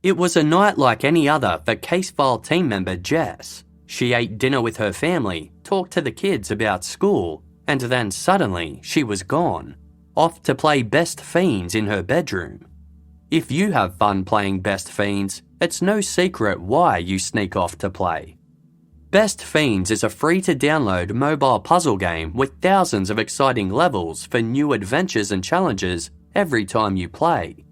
It was a night like any other for Casefile team member Jess. She ate dinner with her family, talked to the kids about school, and then suddenly she was gone, off to play Best Fiends in her bedroom. If you have fun playing Best Fiends, it's no secret why you sneak off to play. Best Fiends is a free-to-download mobile puzzle game with thousands of exciting levels for new adventures and challenges every time you play.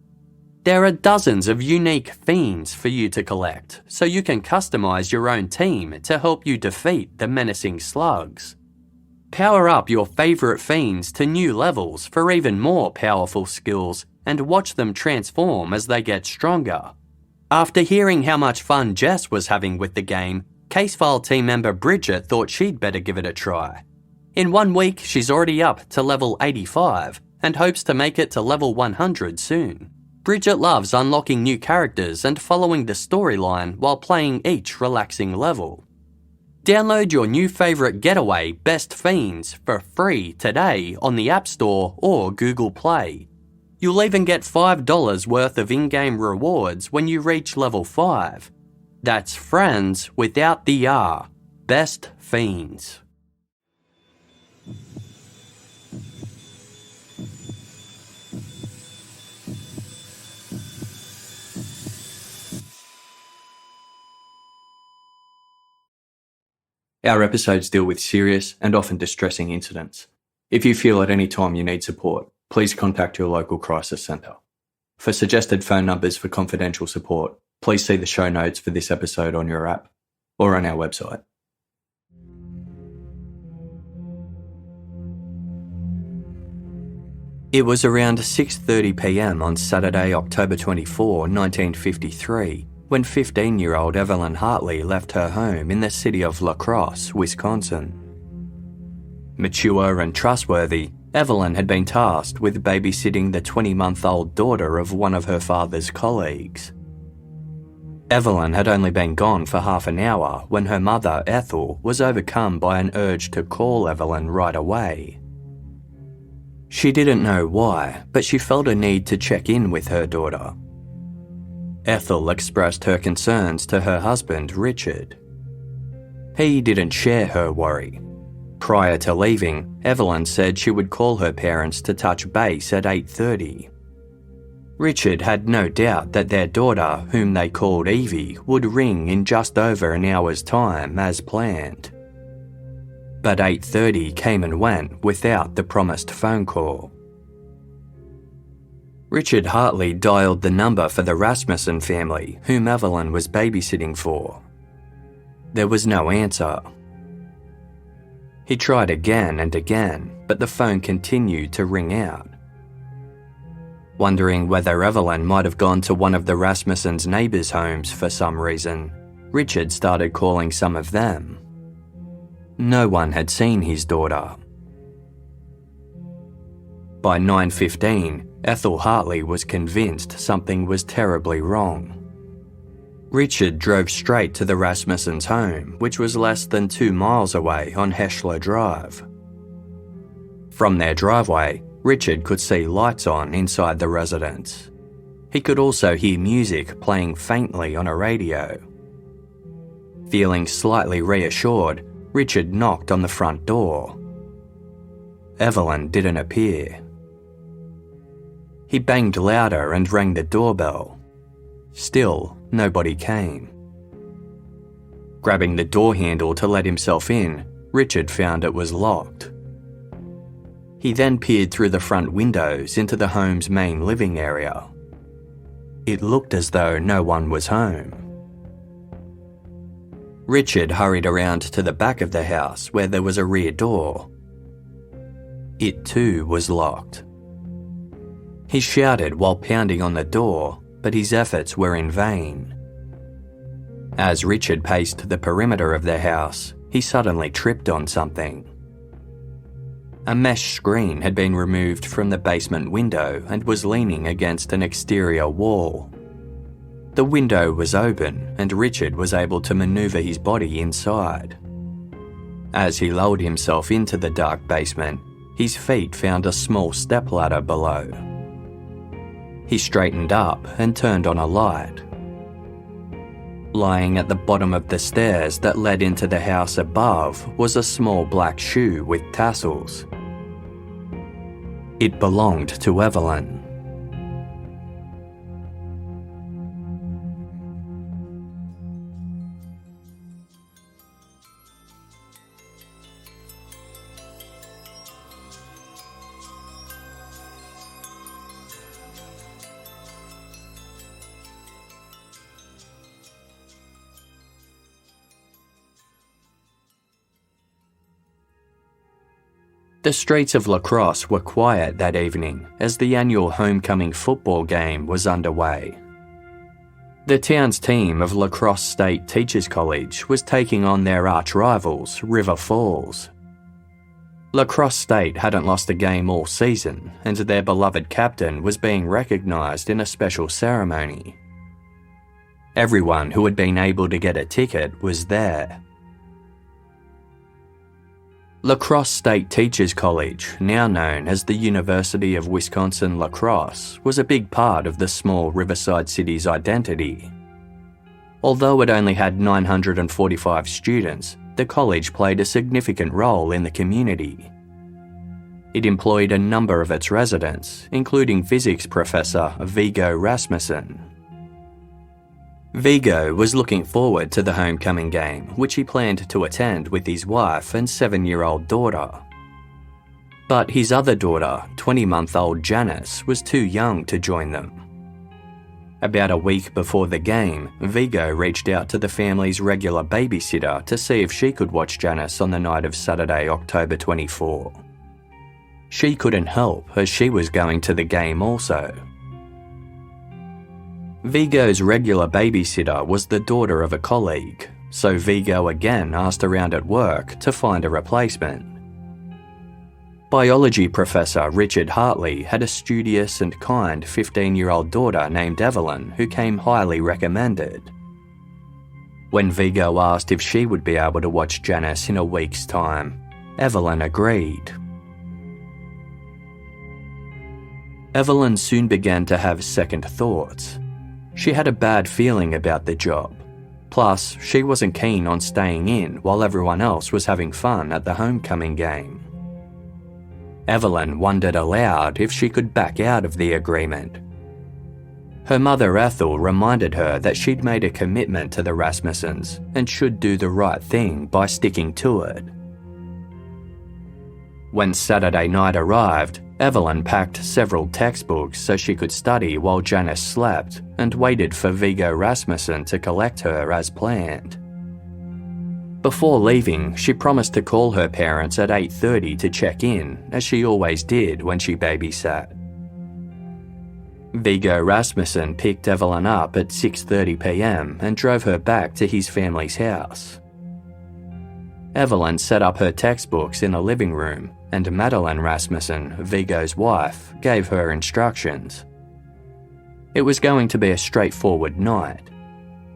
There are dozens of unique fiends for you to collect, so you can customize your own team to help you defeat the menacing slugs. Power up your favorite fiends to new levels for even more powerful skills and watch them transform as they get stronger. After hearing how much fun Jess was having with the game, Casefile team member Bridget thought she'd better give it a try. In 1 week, she's already up to level 85 and hopes to make it to level 100 soon. Bridget loves unlocking new characters and following the storyline while playing each relaxing level. Download your new favourite getaway, Best Fiends, for free today on the App Store or Google Play. You'll even get $5 worth of in-game rewards when you reach level 5. That's friends without the R. Best Fiends. Our episodes deal with serious and often distressing incidents. If you feel at any time you need support, please contact your local crisis centre. For suggested phone numbers for confidential support, please see the show notes for this episode on your app or on our website. It was around 6:30 p.m. on Saturday, October 24, 1953, when 15-year-old Evelyn Hartley left her home in the city of La Crosse, Wisconsin. Mature and trustworthy, Evelyn had been tasked with babysitting the 20-month-old daughter of one of her father's colleagues. Evelyn had only been gone for half an hour when her mother, Ethel, was overcome by an urge to call Evelyn right away. She didn't know why, but she felt a need to check in with her daughter. Ethel expressed her concerns to her husband, Richard. He didn't share her worry. Prior to leaving, Evelyn said she would call her parents to touch base at 8:30. Richard had no doubt that their daughter, whom they called Evie, would ring in just over an hour's time as planned. But 8:30 came and went without the promised phone call. Richard Hartley dialed the number for the Rasmussen family, whom Evelyn was babysitting for. There was no answer. He tried again and again, but the phone continued to ring out. Wondering whether Evelyn might have gone to one of the Rasmussen's neighbours' homes for some reason, Richard started calling some of them. No one had seen his daughter. By 9:15, Ethel Hartley was convinced something was terribly wrong. Richard drove straight to the Rasmussen's home, which was less than 2 miles away on Heschler Drive. From their driveway, Richard could see lights on inside the residence. He could also hear music playing faintly on a radio. Feeling slightly reassured, Richard knocked on the front door. Evelyn didn't appear. He banged louder and rang the doorbell. Still, nobody came. Grabbing the door handle to let himself in, Richard found it was locked. He then peered through the front windows into the home's main living area. It looked as though no one was home. Richard hurried around to the back of the house where there was a rear door. It too was locked. He shouted while pounding on the door, but his efforts were in vain. As Richard paced the perimeter of the house, he suddenly tripped on something. A mesh screen had been removed from the basement window and was leaning against an exterior wall. The window was open and Richard was able to maneuver his body inside. As he lowered himself into the dark basement, his feet found a small stepladder below. He straightened up and turned on a light. Lying at the bottom of the stairs that led into the house above was a small black shoe with tassels. It belonged to Evelyn. The streets of La Crosse were quiet that evening as the annual homecoming football game was underway. The town's team of La Crosse State Teachers College was taking on their arch-rivals, River Falls. La Crosse State hadn't lost a game all season, and their beloved captain was being recognised in a special ceremony. Everyone who had been able to get a ticket was there. La Crosse State Teachers College, now known as the University of Wisconsin-La Crosse, was a big part of the small riverside city's identity. Although it only had 945 students, the college played a significant role in the community. It employed a number of its residents, including physics professor Viggo Rasmussen. Viggo was looking forward to the homecoming game, which he planned to attend with his wife and 7-year-old daughter. But his other daughter, 20-month-old Janice, was too young to join them. About a week before the game, Viggo reached out to the family's regular babysitter to see if she could watch Janice on the night of Saturday, October 24. She couldn't help as she was going to the game also. Viggo's regular babysitter was the daughter of a colleague, so Viggo again asked around at work to find a replacement. Biology professor Richard Hartley had a studious and kind 15-year-old daughter named Evelyn who came highly recommended. When Viggo asked if she would be able to watch Janice in a week's time, Evelyn agreed. Evelyn soon began to have second thoughts. She had a bad feeling about the job. Plus, she wasn't keen on staying in while everyone else was having fun at the homecoming game. Evelyn wondered aloud if she could back out of the agreement. Her mother Ethel reminded her that she'd made a commitment to the Rasmussens and should do the right thing by sticking to it. When Saturday night arrived, Evelyn packed several textbooks so she could study while Janice slept and waited for Viggo Rasmussen to collect her as planned. Before leaving, she promised to call her parents at 8:30 to check in, as she always did when she babysat. Viggo Rasmussen picked Evelyn up at 6:30 p.m. and drove her back to his family's house. Evelyn set up her textbooks in a living room, and Madeline Rasmussen, Viggo's wife, gave her instructions. It was going to be a straightforward night.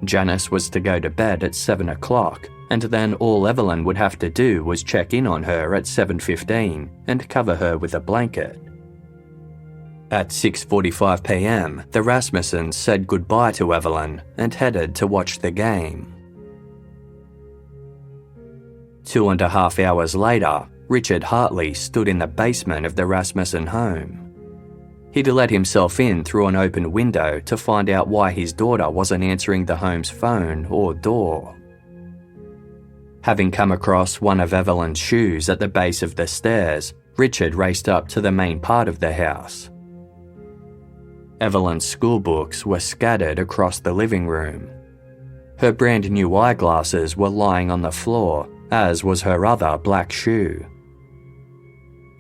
Janice was to go to bed at 7 o'clock, and then all Evelyn would have to do was check in on her at 7:15 and cover her with a blanket. At 6:45 p.m, the Rasmussens said goodbye to Evelyn and headed to watch the game. 2.5 hours later, Richard Hartley stood in the basement of the Rasmussen home. He'd let himself in through an open window to find out why his daughter wasn't answering the home's phone or door. Having come across one of Evelyn's shoes at the base of the stairs, Richard raced up to the main part of the house. Evelyn's schoolbooks were scattered across the living room. Her brand new eyeglasses were lying on the floor, as was her other black shoe.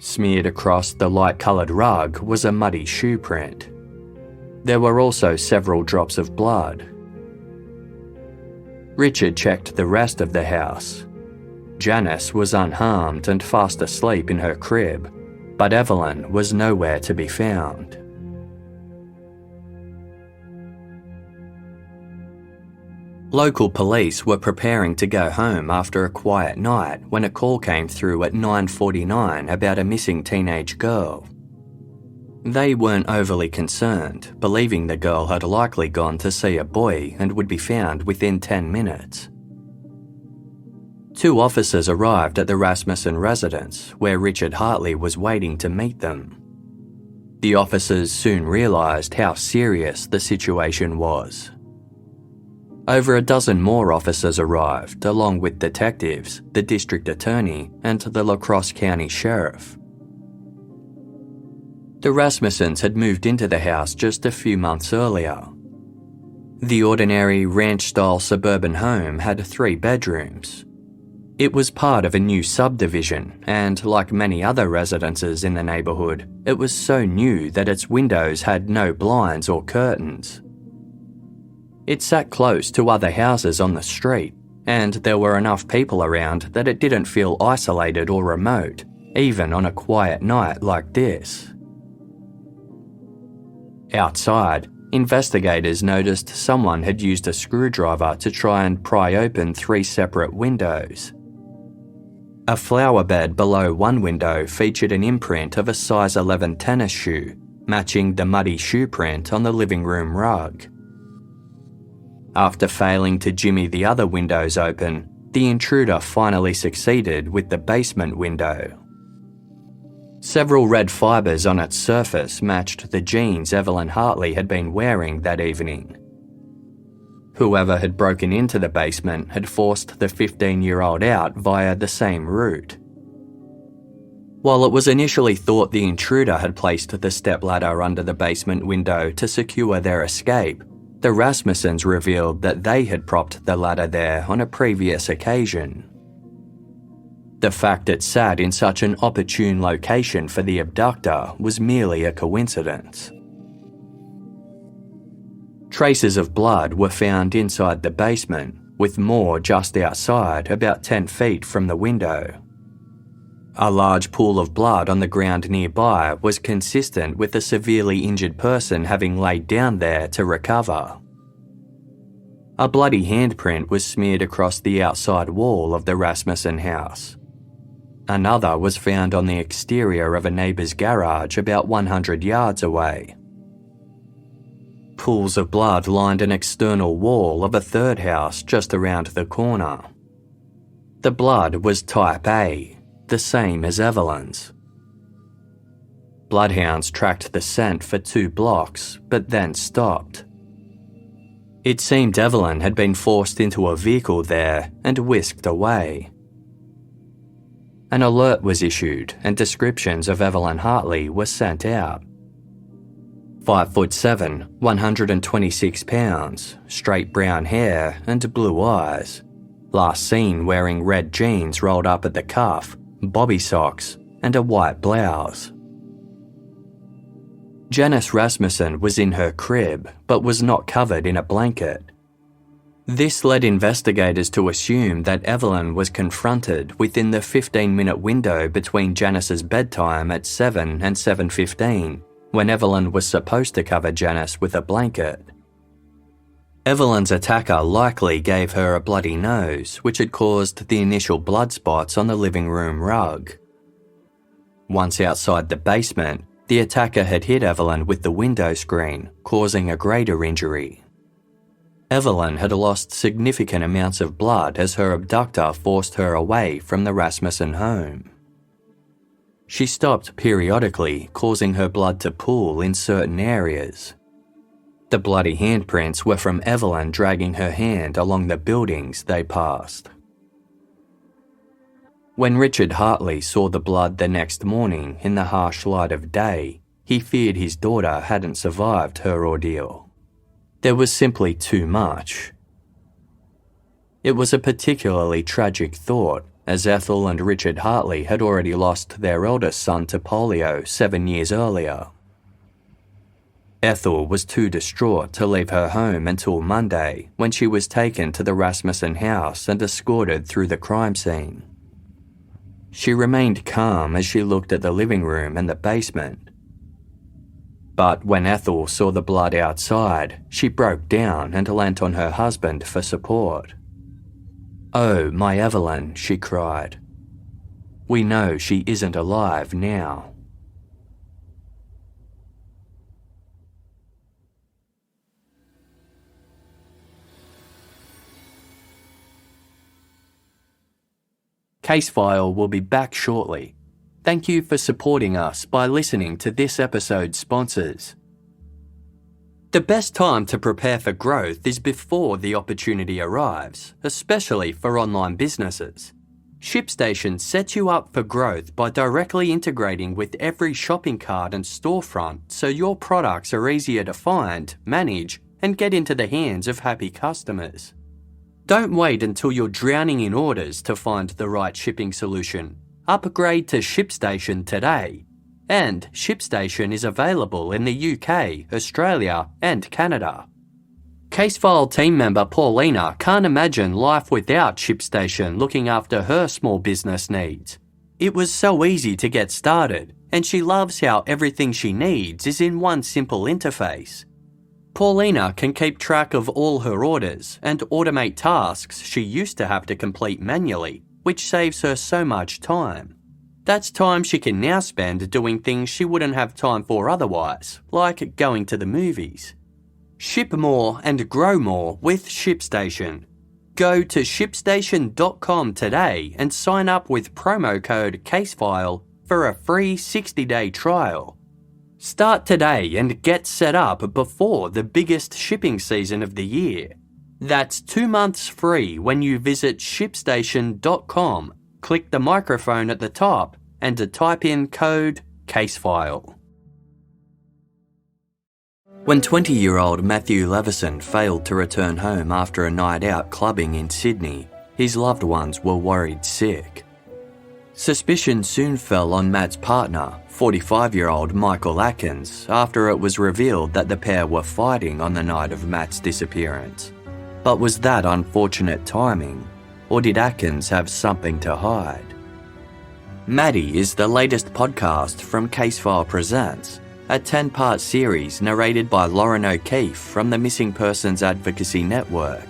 Smeared across the light-coloured rug was a muddy shoe print. There were also several drops of blood. Richard checked the rest of the house. Janice was unharmed and fast asleep in her crib, but Evelyn was nowhere to be found. Local police were preparing to go home after a quiet night when a call came through at 9:49 about a missing teenage girl. They weren't overly concerned, believing the girl had likely gone to see a boy and would be found within 10 minutes. 2 officers arrived at the Rasmussen residence, where Richard Hartley was waiting to meet them. The officers soon realised how serious the situation was. Over a dozen more officers arrived, along with detectives, the district attorney, and the La Crosse County Sheriff. The Rasmussens had moved into the house just a few months earlier. The ordinary ranch-style suburban home had 3 bedrooms. It was part of a new subdivision, and like many other residences in the neighbourhood, it was so new that its windows had no blinds or curtains. It sat close to other houses on the street, and there were enough people around that it didn't feel isolated or remote, even on a quiet night like this. Outside, investigators noticed someone had used a screwdriver to try and pry open 3 separate windows. A flower bed below one window featured an imprint of a size 11 tennis shoe, matching the muddy shoe print on the living room rug. After failing to jimmy the other windows open, the intruder finally succeeded with the basement window. Several red fibres on its surface matched the jeans Evelyn Hartley had been wearing that evening. Whoever had broken into the basement had forced the 15-year-old out via the same route. While it was initially thought the intruder had placed the stepladder under the basement window to secure their escape, the Rasmussens revealed that they had propped the ladder there on a previous occasion. The fact it sat in such an opportune location for the abductor was merely a coincidence. Traces of blood were found inside the basement, with more just outside, about 10 feet from the window. A large pool of blood on the ground nearby was consistent with a severely injured person having laid down there to recover. A bloody handprint was smeared across the outside wall of the Rasmussen house. Another was found on the exterior of a neighbour's garage about 100 yards away. Pools of blood lined an external wall of a third house just around the corner. The blood was type A, the same as Evelyn's. Bloodhounds tracked the scent for 2 blocks, but then stopped. It seemed Evelyn had been forced into a vehicle there and whisked away. An alert was issued and descriptions of Evelyn Hartley were sent out. 5'7", 126 pounds, straight brown hair and blue eyes. Last seen wearing red jeans rolled up at the cuff, bobby socks, and a white blouse. Janice Rasmussen was in her crib, but was not covered in a blanket. This led investigators to assume that Evelyn was confronted within the 15-minute window between Janice's bedtime at 7 and 7:15, when Evelyn was supposed to cover Janice with a blanket. Evelyn's attacker likely gave her a bloody nose, which had caused the initial blood spots on the living room rug. Once outside the basement, the attacker had hit Evelyn with the window screen, causing a greater injury. Evelyn had lost significant amounts of blood as her abductor forced her away from the Rasmussen home. She stopped periodically, causing her blood to pool in certain areas. The bloody handprints were from Evelyn dragging her hand along the buildings they passed. When Richard Hartley saw the blood the next morning in the harsh light of day, he feared his daughter hadn't survived her ordeal. There was simply too much. It was a particularly tragic thought, as Ethel and Richard Hartley had already lost their eldest son to polio 7 years earlier. Ethel was too distraught to leave her home until Monday, when she was taken to the Rasmussen house and escorted through the crime scene. She remained calm as she looked at the living room and the basement. But when Ethel saw the blood outside, she broke down and leant on her husband for support. "Oh, my Evelyn," she cried. "We know she isn't alive now." Casefile will be back shortly. Thank you for supporting us by listening to this episode's sponsors. The best time to prepare for growth is before the opportunity arrives, especially for online businesses. ShipStation sets you up for growth by directly integrating with every shopping cart and storefront so your products are easier to find, manage, and get into the hands of happy customers. Don't wait until you're drowning in orders to find the right shipping solution. Upgrade to ShipStation today. And ShipStation is available in the UK, Australia, and Canada. Casefile team member Paulina can't imagine life without ShipStation looking after her small business needs. It was so easy to get started, and she loves how everything she needs is in one simple interface. Paulina can keep track of all her orders and automate tasks she used to have to complete manually, which saves her so much time. That's time she can now spend doing things she wouldn't have time for otherwise, like going to the movies. Ship more and grow more with ShipStation. Go to shipstation.com today and sign up with promo code CASEFILE for a free 60-day trial. Start today and get set up before the biggest shipping season of the year. That's 2 months free when you visit shipstation.com, click the microphone at the top, and type in code CASEFILE. When 20-year-old Matthew Leveson failed to return home after a night out clubbing in Sydney, his loved ones were worried sick. Suspicion soon fell on Matt's partner, 45-year-old Michael Atkins, after it was revealed that the pair were fighting on the night of Matt's disappearance. But was that unfortunate timing, or did Atkins have something to hide? Maddie is the latest podcast from Casefile Presents, a 10-part series narrated by Lauren O'Keefe from the Missing Persons Advocacy Network.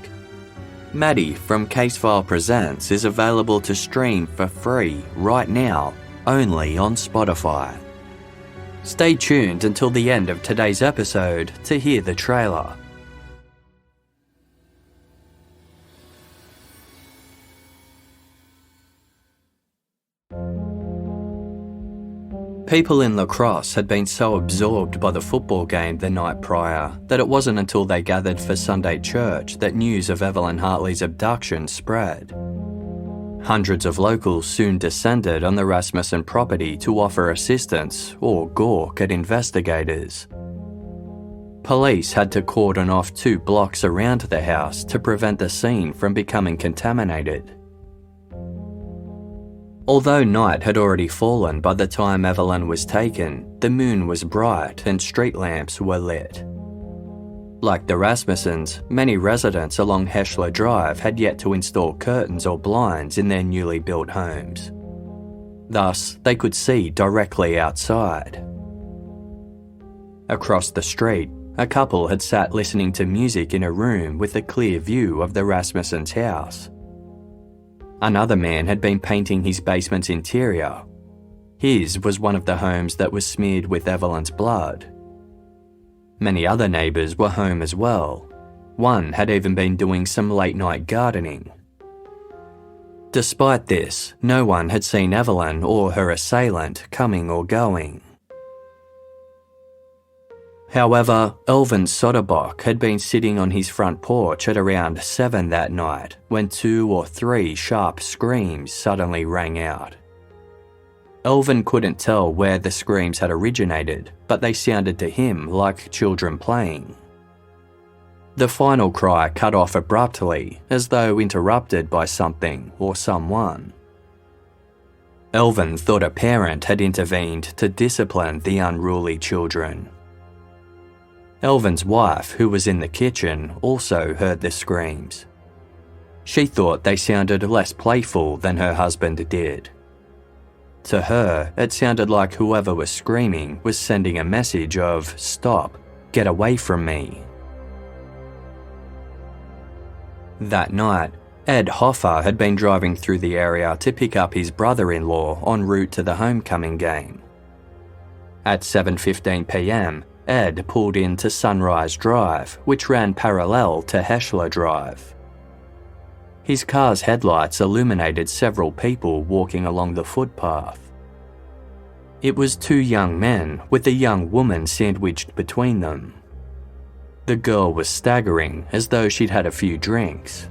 Maddie from Casefile Presents is available to stream for free right now, only on Spotify. Stay tuned until the end of today's episode to hear the trailer. People in La Crosse had been so absorbed by the football game the night prior that it wasn't until they gathered for Sunday church that news of Evelyn Hartley's abduction spread. Hundreds of locals soon descended on the Rasmussen property to offer assistance or gawk at investigators. Police had to cordon off 2 blocks around the house to prevent the scene from becoming contaminated. Although night had already fallen by the time Evelyn was taken, the moon was bright and street lamps were lit. Like the Rasmussens, many residents along Heschler Drive had yet to install curtains or blinds in their newly built homes. Thus, they could see directly outside. Across the street, a couple had sat listening to music in a room with a clear view of the Rasmussens' house. Another man had been painting his basement's interior. His was one of the homes that was smeared with Evelyn's blood. Many other neighbours were home as well. One had even been doing some late-night gardening. Despite this, no one had seen Evelyn or her assailant coming or going. However, Elvin Soderbock had been sitting on his front porch at around 7 that night when 2 or 3 sharp screams suddenly rang out. Elvin couldn't tell where the screams had originated, but they sounded to him like children playing. The final cry cut off abruptly, as though interrupted by something or someone. Elvin thought a parent had intervened to discipline the unruly children. Elvin's wife, who was in the kitchen, also heard the screams. She thought they sounded less playful than her husband did. To her, it sounded like whoever was screaming was sending a message of, "Stop, get away from me." That night, Ed Hoffer had been driving through the area to pick up his brother-in-law en route to the homecoming game. At 7:15 p.m, Ed pulled into Sunrise Drive, which ran parallel to Heschler Drive. His car's headlights illuminated several people walking along the footpath. It was two young men with a young woman sandwiched between them. The girl was staggering as though she'd had a few drinks.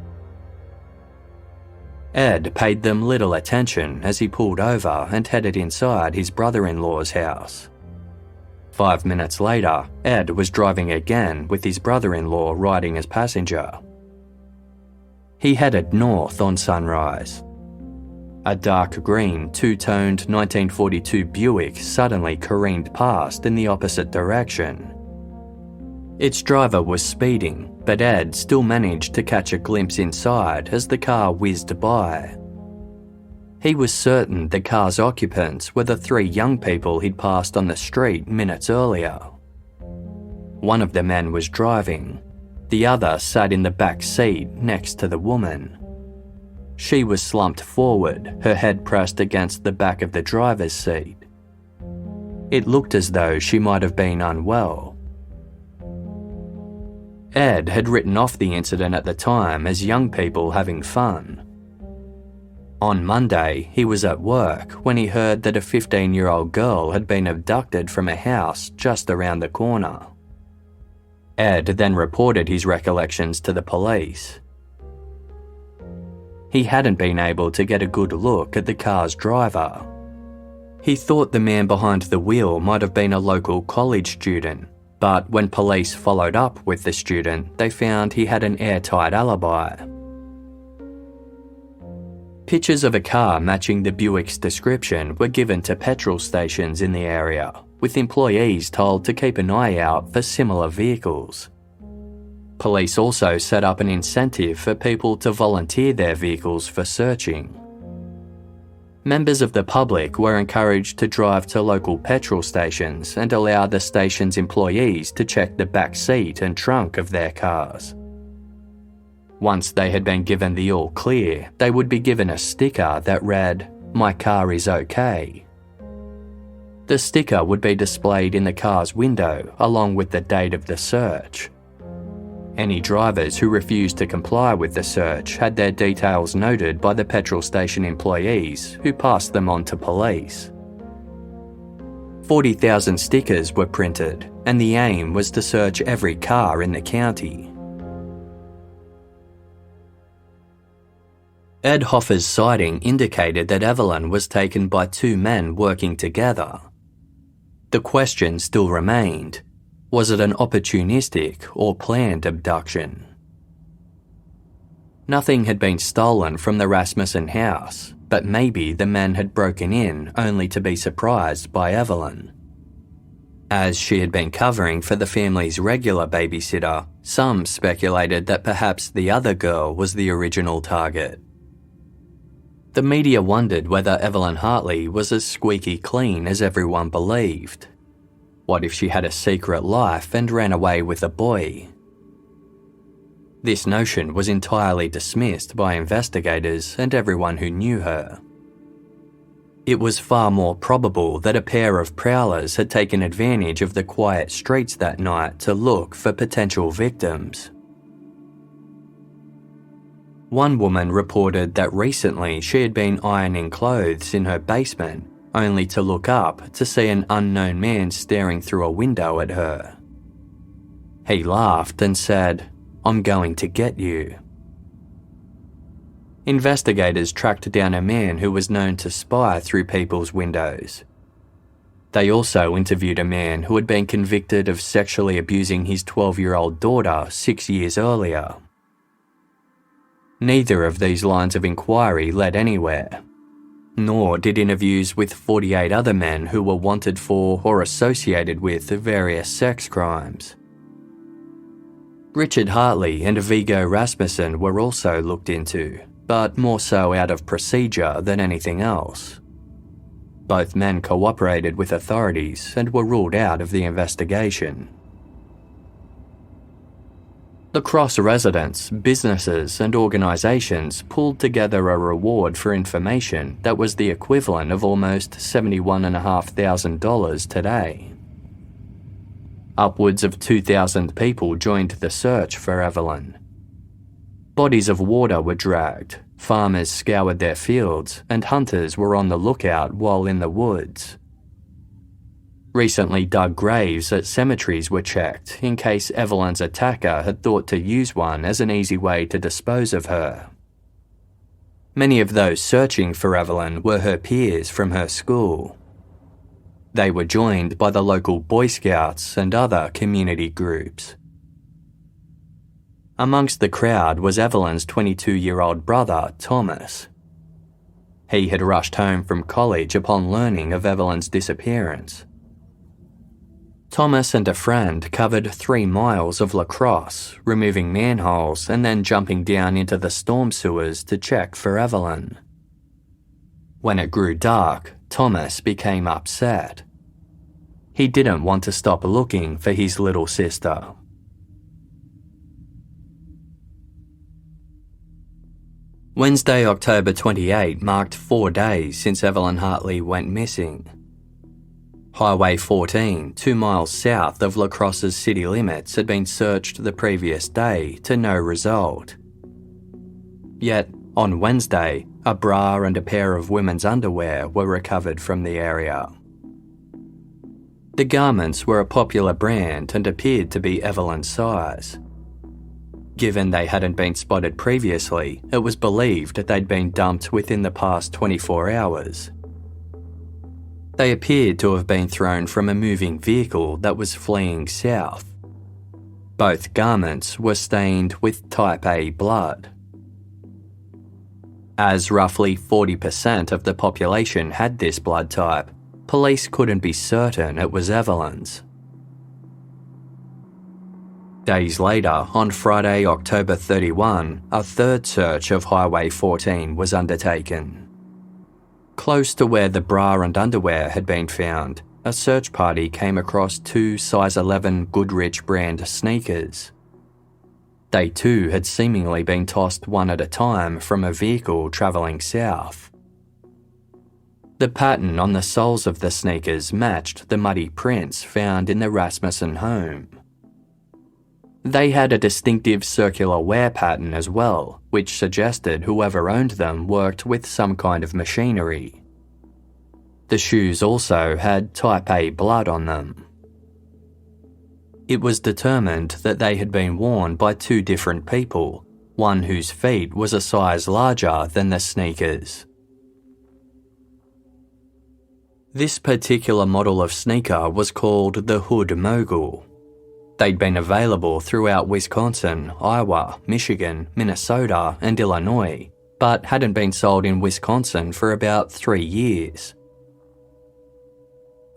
Ed paid them little attention as he pulled over and headed inside his brother-in-law's house. 5 minutes later, Ed was driving again with his brother-in-law riding as passenger. He headed north on Sunrise. A dark green, two-toned 1942 Buick suddenly careened past in the opposite direction. Its driver was speeding, but Ed still managed to catch a glimpse inside as the car whizzed by. He was certain the car's occupants were the three young people he'd passed on the street minutes earlier. One of the men was driving. The other sat in the back seat next to the woman. She was slumped forward, her head pressed against the back of the driver's seat. It looked as though she might have been unwell. Ed had written off the incident at the time as young people having fun. On Monday, he was at work when he heard that a 15-year-old girl had been abducted from a house just around the corner. Ed then reported his recollections to the police. He hadn't been able to get a good look at the car's driver. He thought the man behind the wheel might have been a local college student, but when police followed up with the student, they found he had an airtight alibi. Pictures of a car matching the Buick's description were given to petrol stations in the area, with employees told to keep an eye out for similar vehicles. Police also set up an incentive for people to volunteer their vehicles for searching. Members of the public were encouraged to drive to local petrol stations and allow the station's employees to check the back seat and trunk of their cars. Once they had been given the all clear, they would be given a sticker that read, "My car is okay." The sticker would be displayed in the car's window along with the date of the search. Any drivers who refused to comply with the search had their details noted by the petrol station employees who passed them on to police. 40,000 stickers were printed, and the aim was to search every car in the county. Ed Hoffer's sighting indicated that Evelyn was taken by two men working together. The question still remained: was it an opportunistic or planned abduction? Nothing had been stolen from the Rasmussen house, but maybe the men had broken in only to be surprised by Evelyn. As she had been covering for the family's regular babysitter, some speculated that perhaps the other girl was the original target. The media wondered whether Evelyn Hartley was as squeaky clean as everyone believed. What if she had a secret life and ran away with a boy? This notion was entirely dismissed by investigators and everyone who knew her. It was far more probable that a pair of prowlers had taken advantage of the quiet streets that night to look for potential victims. One woman reported that recently she had been ironing clothes in her basement, only to look up to see an unknown man staring through a window at her. He laughed and said, "I'm going to get you." Investigators tracked down a man who was known to spy through people's windows. They also interviewed a man who had been convicted of sexually abusing his 12-year-old daughter 6 years earlier. Neither of these lines of inquiry led anywhere, nor did interviews with 48 other men who were wanted for or associated with various sex crimes. Richard Hartley and Viggo Rasmussen were also looked into, but more so out of procedure than anything else. Both men cooperated with authorities and were ruled out of the investigation. The Cross residents, businesses and organisations pulled together a reward for information that was the equivalent of almost $71,500 today. Upwards of 2,000 people joined the search for Evelyn. Bodies of water were dragged, farmers scoured their fields, and hunters were on the lookout while in the woods. Recently dug graves at cemeteries were checked in case Evelyn's attacker had thought to use one as an easy way to dispose of her. Many of those searching for Evelyn were her peers from her school. They were joined by the local Boy Scouts and other community groups. Amongst the crowd was Evelyn's 22-year-old brother, Thomas. He had rushed home from college upon learning of Evelyn's disappearance. Thomas and a friend covered 3 miles of lacrosse, removing manholes and then jumping down into the storm sewers to check for Evelyn. When it grew dark, Thomas became upset. He didn't want to stop looking for his little sister. Wednesday, October 28 marked 4 days since Evelyn Hartley went missing. Highway 14, 2 miles south of La Crosse's city limits, had been searched the previous day to no result. Yet, on Wednesday, a bra and a pair of women's underwear were recovered from the area. The garments were a popular brand and appeared to be Evelyn's size. Given they hadn't been spotted previously, it was believed that they'd been dumped within the past 24 hours. They appeared to have been thrown from a moving vehicle that was fleeing south. Both garments were stained with type A blood. As roughly 40% of the population had this blood type, police couldn't be certain it was Evelyn's. Days later, on Friday, October 31, a third search of Highway 14 was undertaken. Close to where the bra and underwear had been found, a search party came across 2 size 11 Goodrich brand sneakers. They too had seemingly been tossed one at a time from a vehicle travelling south. The pattern on the soles of the sneakers matched the muddy prints found in the Rasmussen home. They had a distinctive circular wear pattern as well, which suggested whoever owned them worked with some kind of machinery. The shoes also had type A blood on them. It was determined that they had been worn by 2 different people, one whose feet was a size larger than the sneakers. This particular model of sneaker was called the Hood Mogul. They'd been available throughout Wisconsin, Iowa, Michigan, Minnesota, and Illinois, but hadn't been sold in Wisconsin for about 3 years.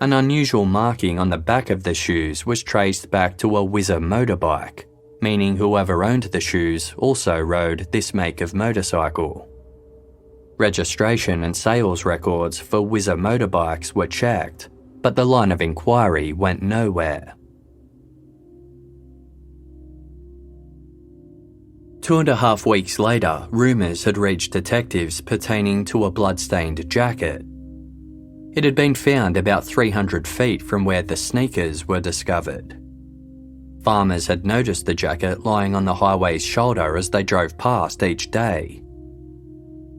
An unusual marking on the back of the shoes was traced back to a Whizzer motorbike, meaning whoever owned the shoes also rode this make of motorcycle. Registration and sales records for Whizzer motorbikes were checked, but the line of inquiry went nowhere. 2.5 weeks later, rumours had reached detectives pertaining to a blood-stained jacket. It had been found about 300 feet from where the sneakers were discovered. Farmers had noticed the jacket lying on the highway's shoulder as they drove past each day.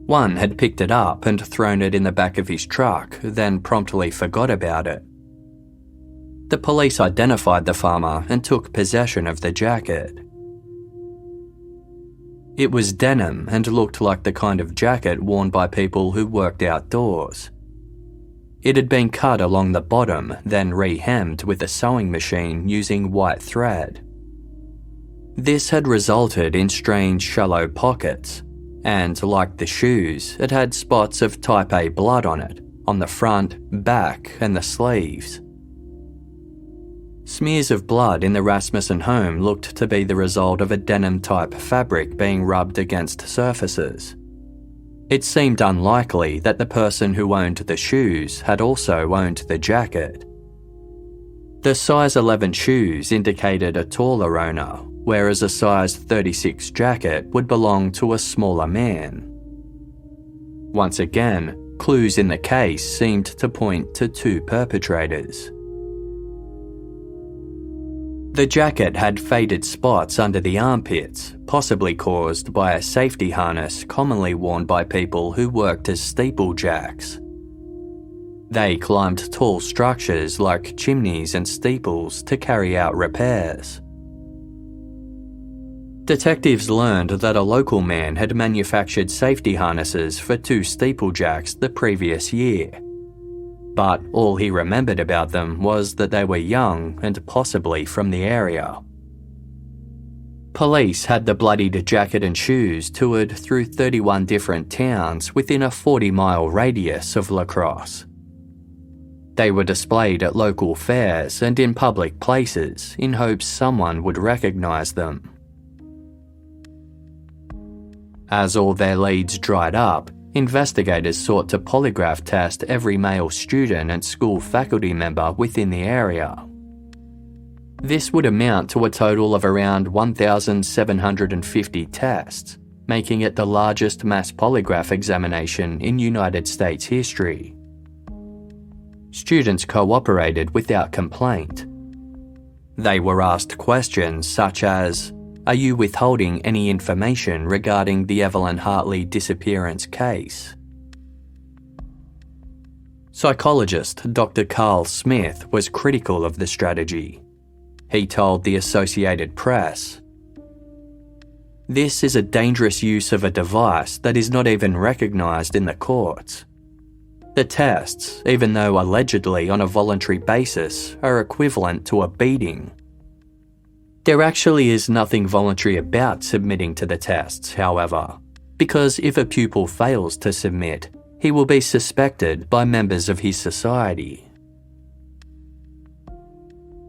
One had picked it up and thrown it in the back of his truck, then promptly forgot about it. The police identified the farmer and took possession of the jacket. It was denim and looked like the kind of jacket worn by people who worked outdoors. It had been cut along the bottom, then re-hemmed with a sewing machine using white thread. This had resulted in strange shallow pockets, and like the shoes, it had spots of type A blood on it, on the front, back, and the sleeves. Smears of blood in the Rasmussen home looked to be the result of a denim-type fabric being rubbed against surfaces. It seemed unlikely that the person who owned the shoes had also owned the jacket. The size 11 shoes indicated a taller owner, whereas a size 36 jacket would belong to a smaller man. Once again, clues in the case seemed to point to 2 perpetrators. The jacket had faded spots under the armpits, possibly caused by a safety harness commonly worn by people who worked as steeplejacks. They climbed tall structures like chimneys and steeples to carry out repairs. Detectives learned that a local man had manufactured safety harnesses for 2 steeplejacks the previous year. But all he remembered about them was that they were young and possibly from the area. Police had the bloodied jacket and shoes toured through 31 different towns within a 40-mile radius of La Crosse. They were displayed at local fairs and in public places in hopes someone would recognise them. As all their leads dried up, investigators sought to polygraph test every male student and school faculty member within the area. This would amount to a total of around 1,750 tests, making it the largest mass polygraph examination in United States history. Students cooperated without complaint. They were asked questions such as, "Are you withholding any information regarding the Evelyn Hartley disappearance case?" Psychologist Dr. Carl Smith was critical of the strategy. He told the Associated Press, "This is a dangerous use of a device that is not even recognised in the courts. The tests, even though allegedly on a voluntary basis, are equivalent to a beating. There actually is nothing voluntary about submitting to the tests, however, because if a pupil fails to submit, he will be suspected by members of his society."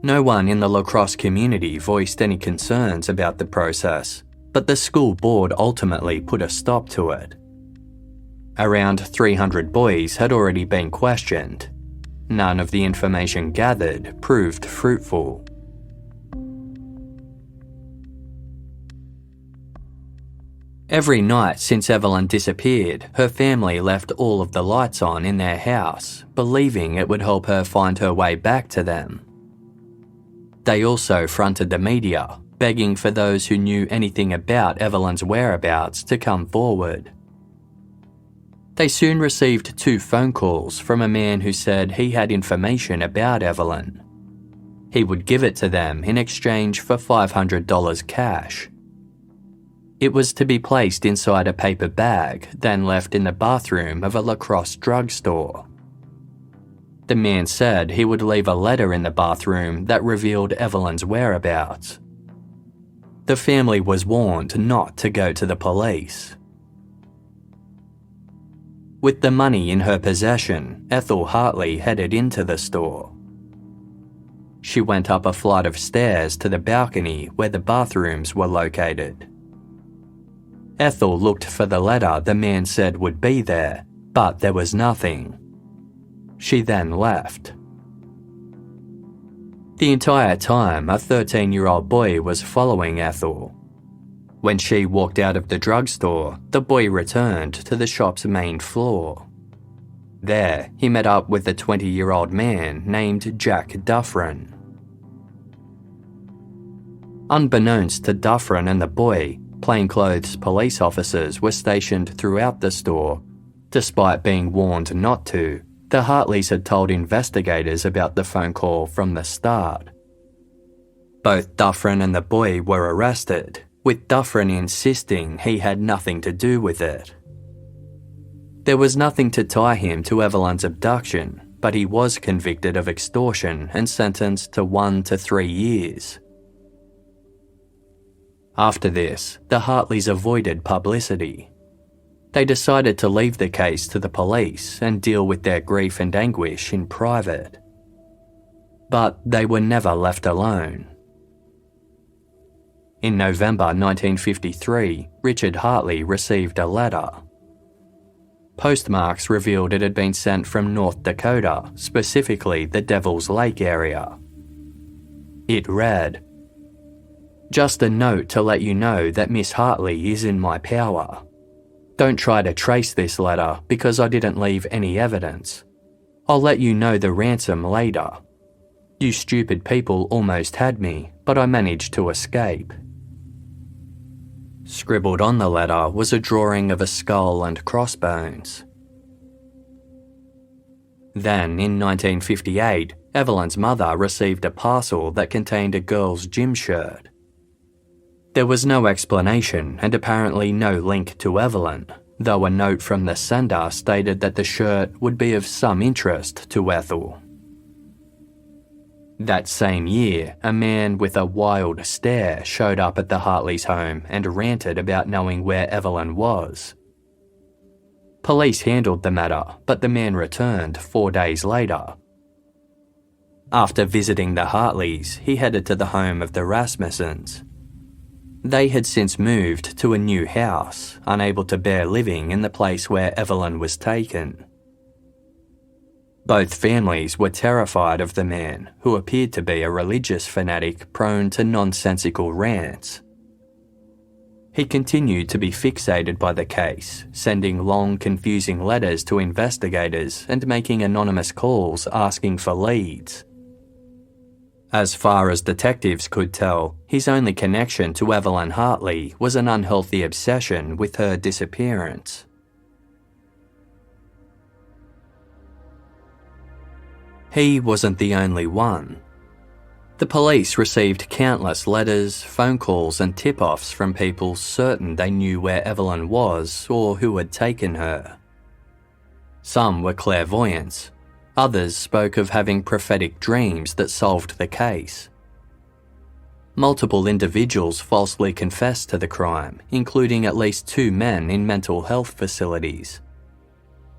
No one in the La Crosse community voiced any concerns about the process, but the school board ultimately put a stop to it. Around 300 boys had already been questioned. None of the information gathered proved fruitful. Every night since Evelyn disappeared, her family left all of the lights on in their house, believing it would help her find her way back to them. They also fronted the media, begging for those who knew anything about Evelyn's whereabouts to come forward. They soon received 2 phone calls from a man who said he had information about Evelyn. He would give it to them in exchange for $500 cash. It was to be placed inside a paper bag, then left in the bathroom of a La Crosse drugstore. The man said he would leave a letter in the bathroom that revealed Evelyn's whereabouts. The family was warned not to go to the police. With the money in her possession, Ethel Hartley headed into the store. She went up a flight of stairs to the balcony where the bathrooms were located. Ethel looked for the letter the man said would be there, but there was nothing. She then left. The entire time, a 13-year-old boy was following Ethel. When she walked out of the drugstore, the boy returned to the shop's main floor. There, he met up with a 20-year-old man named Jack Dufferin. Unbeknownst to Dufferin and the boy, plainclothes police officers were stationed throughout the store. Despite being warned not to, the Hartleys had told investigators about the phone call from the start. Both Dufferin and the boy were arrested, with Dufferin insisting he had nothing to do with it. There was nothing to tie him to Evelyn's abduction, but he was convicted of extortion and sentenced to 1 to 3 years. After this, the Hartleys avoided publicity. They decided to leave the case to the police and deal with their grief and anguish in private. But they were never left alone. In November 1953, Richard Hartley received a letter. Postmarks revealed it had been sent from North Dakota, specifically the Devil's Lake area. It read, "Just a note to let you know that Miss Hartley is in my power. Don't try to trace this letter because I didn't leave any evidence. I'll let you know the ransom later. You stupid people almost had me, but I managed to escape." Scribbled on the letter was a drawing of a skull and crossbones. Then, in 1958, Evelyn's mother received a parcel that contained a girl's gym shirt. There was no explanation and apparently no link to Evelyn, though a note from the sender stated that the shirt would be of some interest to Ethel. That same year, a man with a wild stare showed up at the Hartleys' home and ranted about knowing where Evelyn was. Police handled the matter, but the man returned 4 days later. After visiting the Hartleys, he headed to the home of the Rasmussens. They had since moved to a new house, unable to bear living in the place where Evelyn was taken. Both families were terrified of the man, who appeared to be a religious fanatic prone to nonsensical rants. He continued to be fixated by the case, sending long, confusing letters to investigators and making anonymous calls asking for leads. As far as detectives could tell, his only connection to Evelyn Hartley was an unhealthy obsession with her disappearance. He wasn't the only one. The police received countless letters, phone calls and tip-offs from people certain they knew where Evelyn was or who had taken her. Some were clairvoyants. Others spoke of having prophetic dreams that solved the case. Multiple individuals falsely confessed to the crime, including at least 2 men in mental health facilities.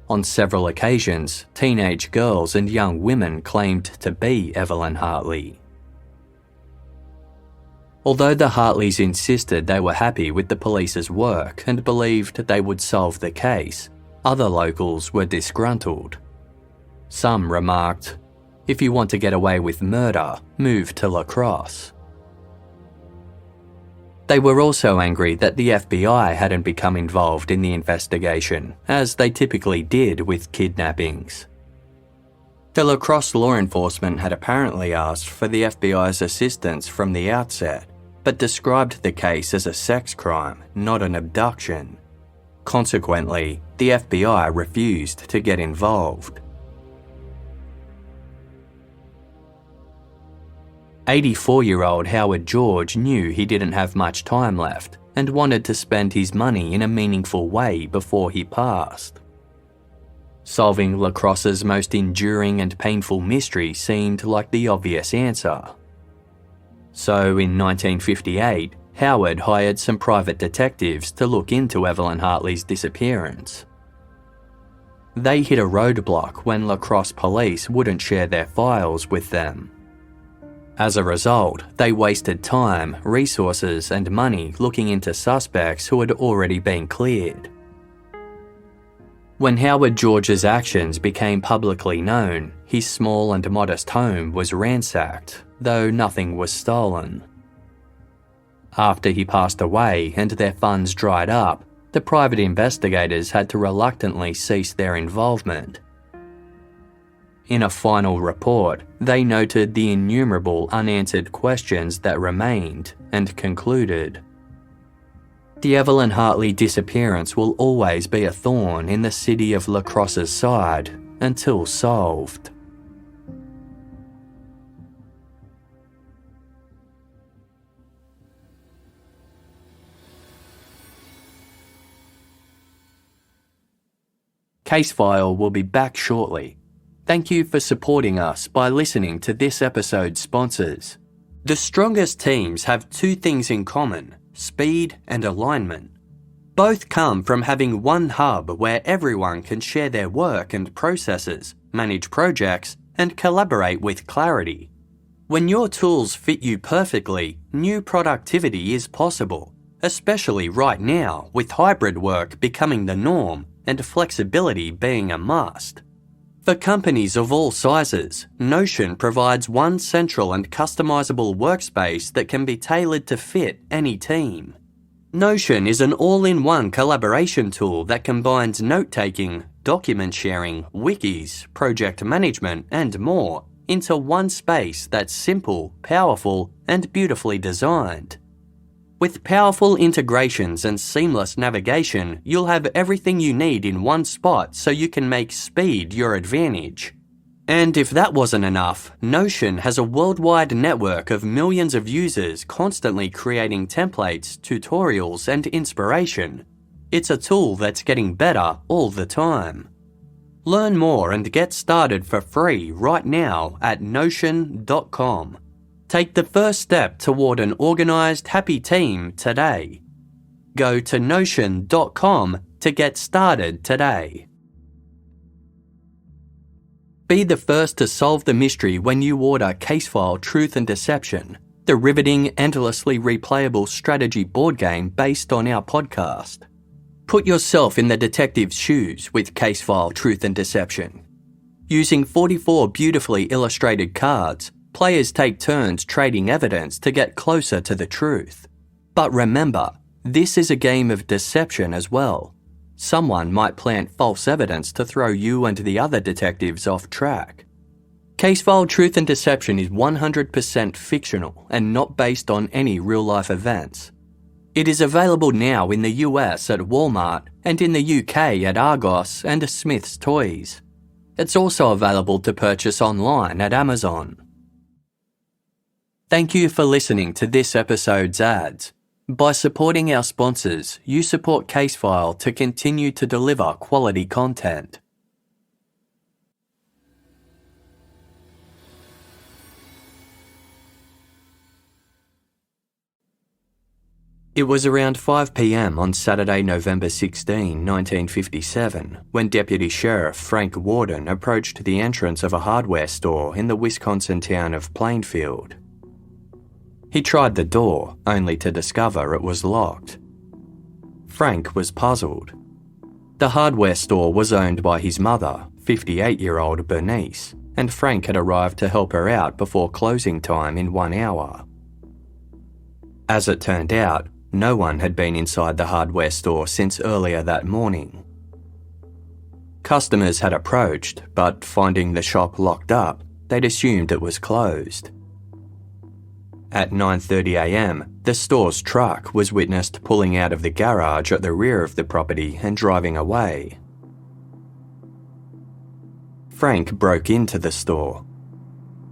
On several occasions, teenage girls and young women claimed to be Evelyn Hartley. Although the Hartleys insisted they were happy with the police's work and believed they would solve the case, other locals were disgruntled. Some remarked, "If you want to get away with murder, move to La Crosse." They were also angry that the FBI hadn't become involved in the investigation, as they typically did with kidnappings. The La Crosse law enforcement had apparently asked for the FBI's assistance from the outset, but described the case as a sex crime, not an abduction. Consequently, the FBI refused to get involved. 84-year-old Howard George knew he didn't have much time left and wanted to spend his money in a meaningful way before he passed. Solving La Crosse's most enduring and painful mystery seemed like the obvious answer. So in 1958, Howard hired some private detectives to look into Evelyn Hartley's disappearance. They hit a roadblock when La Crosse police wouldn't share their files with them. As a result, they wasted time, resources and money looking into suspects who had already been cleared. When Howard George's actions became publicly known, his small and modest home was ransacked, though nothing was stolen. After he passed away and their funds dried up, the private investigators had to reluctantly cease their involvement. In a final report, they noted the innumerable unanswered questions that remained and concluded, "The Evelyn Hartley disappearance will always be a thorn in the city of La Crosse's side until solved." Casefile will be back shortly. Thank you for supporting us by listening to this episode's sponsors. The strongest teams have 2 things in common: speed and alignment. Both come from having one hub where everyone can share their work and processes, manage projects, and collaborate with clarity. When your tools fit you perfectly, new productivity is possible, especially right now with hybrid work becoming the norm and flexibility being a must. For companies of all sizes, Notion provides one central and customizable workspace that can be tailored to fit any team. Notion is an all-in-one collaboration tool that combines note-taking, document sharing, wikis, project management, and more, into one space that's simple, powerful, and beautifully designed. With powerful integrations and seamless navigation, you'll have everything you need in one spot so you can make speed your advantage. And if that wasn't enough, Notion has a worldwide network of millions of users constantly creating templates, tutorials, and inspiration. It's a tool that's getting better all the time. Learn more and get started for free right now at Notion.com. Take the first step toward an organized, happy team today. Go to Notion.com to get started today. Be the first to solve the mystery when you order Casefile Truth and Deception, the riveting, endlessly replayable strategy board game based on our podcast. Put yourself in the detective's shoes with Casefile Truth and Deception. Using 44 beautifully illustrated cards, players take turns trading evidence to get closer to the truth. But remember, this is a game of deception as well. Someone might plant false evidence to throw you and the other detectives off track. Casefile Truth and Deception is 100% fictional and not based on any real-life events. It is available now in the US at Walmart and in the UK at Argos and Smith's Toys. It's also available to purchase online at Amazon. Thank you for listening to this episode's ads. By supporting our sponsors, you support Casefile to continue to deliver quality content. It was around 5 p.m. on Saturday, November 16, 1957, when Deputy Sheriff Frank Warden approached the entrance of a hardware store in the Wisconsin town of Plainfield. He tried the door, only to discover it was locked. Frank was puzzled. The hardware store was owned by his mother, 58-year-old Bernice, and Frank had arrived to help her out before closing time in 1 hour. As it turned out, no one had been inside the hardware store since earlier that morning. Customers had approached, but finding the shop locked up, they'd assumed it was closed. At 9:30 a.m, the store's truck was witnessed pulling out of the garage at the rear of the property and driving away. Frank broke into the store.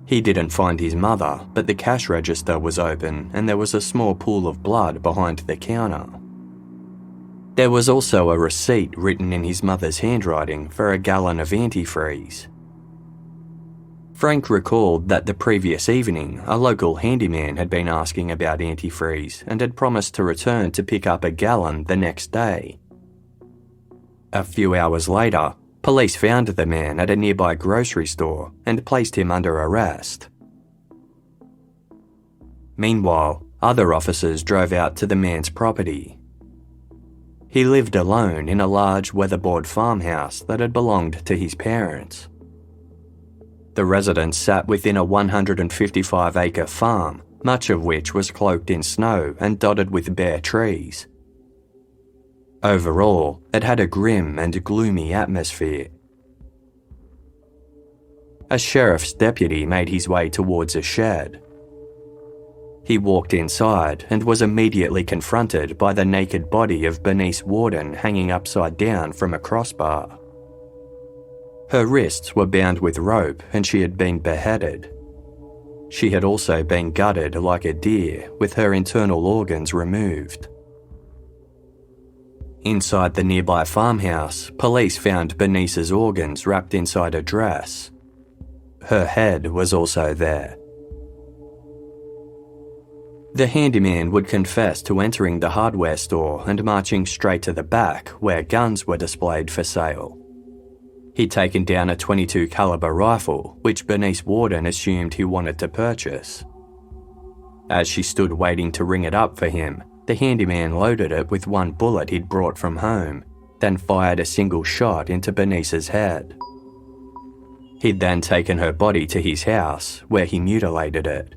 He didn't find his mother, but the cash register was open and there was a small pool of blood behind the counter. There was also a receipt written in his mother's handwriting for a gallon of antifreeze. Frank recalled that the previous evening, a local handyman had been asking about antifreeze and had promised to return to pick up a gallon the next day. A few hours later, police found the man at a nearby grocery store and placed him under arrest. Meanwhile, other officers drove out to the man's property. He lived alone in a large weatherboard farmhouse that had belonged to his parents. The residence sat within a 155-acre farm, much of which was cloaked in snow and dotted with bare trees. Overall, it had a grim and gloomy atmosphere. A sheriff's deputy made his way towards a shed. He walked inside and was immediately confronted by the naked body of Bernice Warden hanging upside down from a crossbar. Her wrists were bound with rope and she had been beheaded. She had also been gutted like a deer, with her internal organs removed. Inside the nearby farmhouse, police found Bernice's organs wrapped inside a dress. Her head was also there. The handyman would confess to entering the hardware store and marching straight to the back where guns were displayed for sale. He'd taken down a .22 caliber rifle, which Bernice Warden assumed he wanted to purchase. As she stood waiting to ring it up for him, the handyman loaded it with one bullet he'd brought from home, then fired a single shot into Bernice's head. He'd then taken her body to his house, where he mutilated it.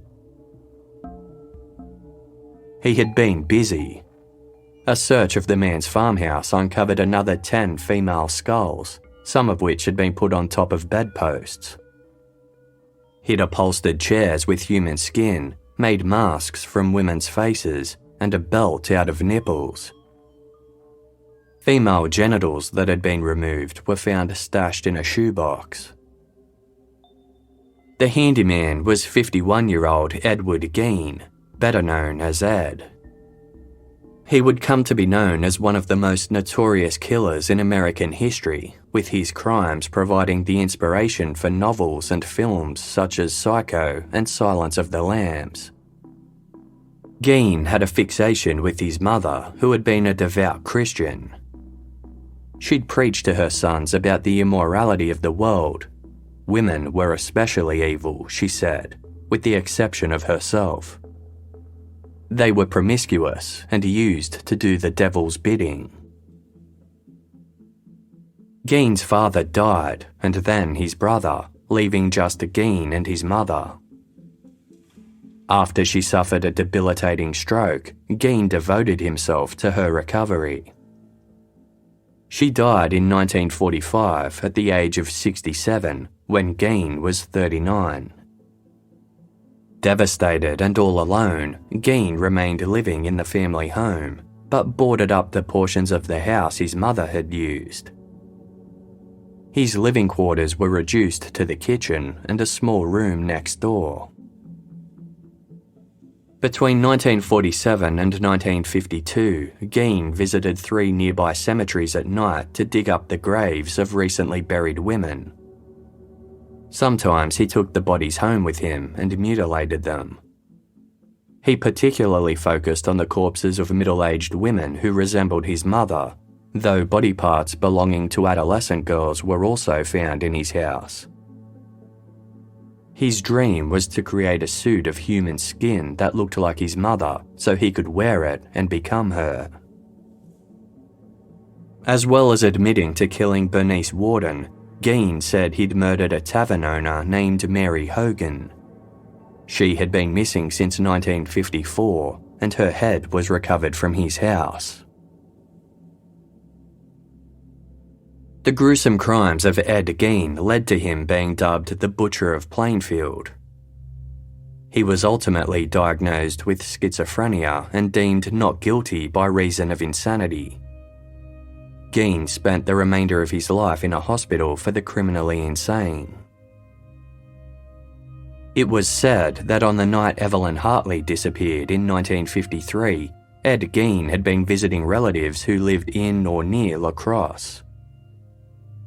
He had been busy. A search of the man's farmhouse uncovered another 10 female skulls, some of which had been put on top of bedposts. He'd upholstered chairs with human skin, made masks from women's faces, and a belt out of nipples. Female genitals that had been removed were found stashed in a shoebox. The handyman was 51-year-old Edward Gein, better known as Ed. He would come to be known as one of the most notorious killers in American history, with his crimes providing the inspiration for novels and films such as Psycho and Silence of the Lambs. Gein had a fixation with his mother, who had been a devout Christian. She'd preach to her sons about the immorality of the world. Women were especially evil, she said, with the exception of herself. They were promiscuous and used to do the devil's bidding. Gein's father died, and then his brother, leaving just Gein and his mother. After she suffered a debilitating stroke, Gein devoted himself to her recovery. She died in 1945 at the age of 67, when Gein was 39. Devastated and all alone, Gein remained living in the family home, but boarded up the portions of the house his mother had used. His living quarters were reduced to the kitchen and a small room next door. Between 1947 and 1952, Gein visited 3 nearby cemeteries at night to dig up the graves of recently buried women. Sometimes he took the bodies home with him and mutilated them. He particularly focused on the corpses of middle-aged women who resembled his mother, though body parts belonging to adolescent girls were also found in his house. His dream was to create a suit of human skin that looked like his mother so he could wear it and become her. As well as admitting to killing Bernice Warden, Gein said he'd murdered a tavern owner named Mary Hogan. She had been missing since 1954, and her head was recovered from his house. The gruesome crimes of Ed Gein led to him being dubbed the Butcher of Plainfield. He was ultimately diagnosed with schizophrenia and deemed not guilty by reason of insanity. Gein spent the remainder of his life in a hospital for the criminally insane. It was said that on the night Evelyn Hartley disappeared in 1953, Ed Gein had been visiting relatives who lived in or near La Crosse.